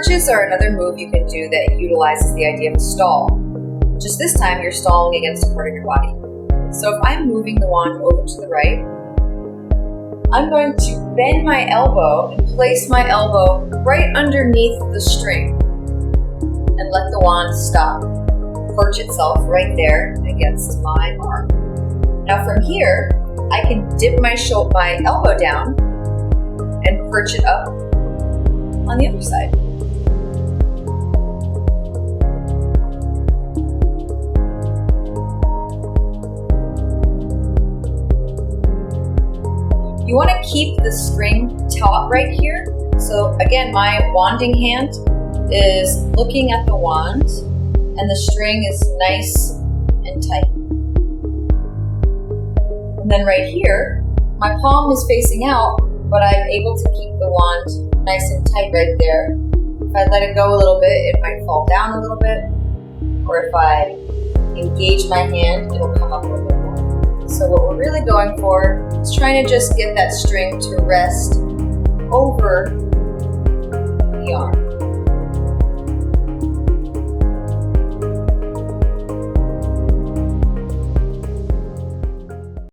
Perches are another move you can do that utilizes the idea of a stall. Just this time, you're stalling against a part of your body. So if I'm moving the wand over to the right, I'm going to bend my elbow and place my elbow right underneath the string and let the wand stop, perch itself right there against my arm. Now from here, I can dip my elbow down and perch it up on the other side. You want to keep the string taut right here. So again, my wanding hand is looking at the wand and the string is nice and tight. And then right here, my palm is facing out, but I'm able to keep the wand nice and tight right there. If I let it go a little bit, it might fall down a little bit. Or if I engage my hand, it'll come up a little bit more. So what we're really going for is trying to just get that string to rest over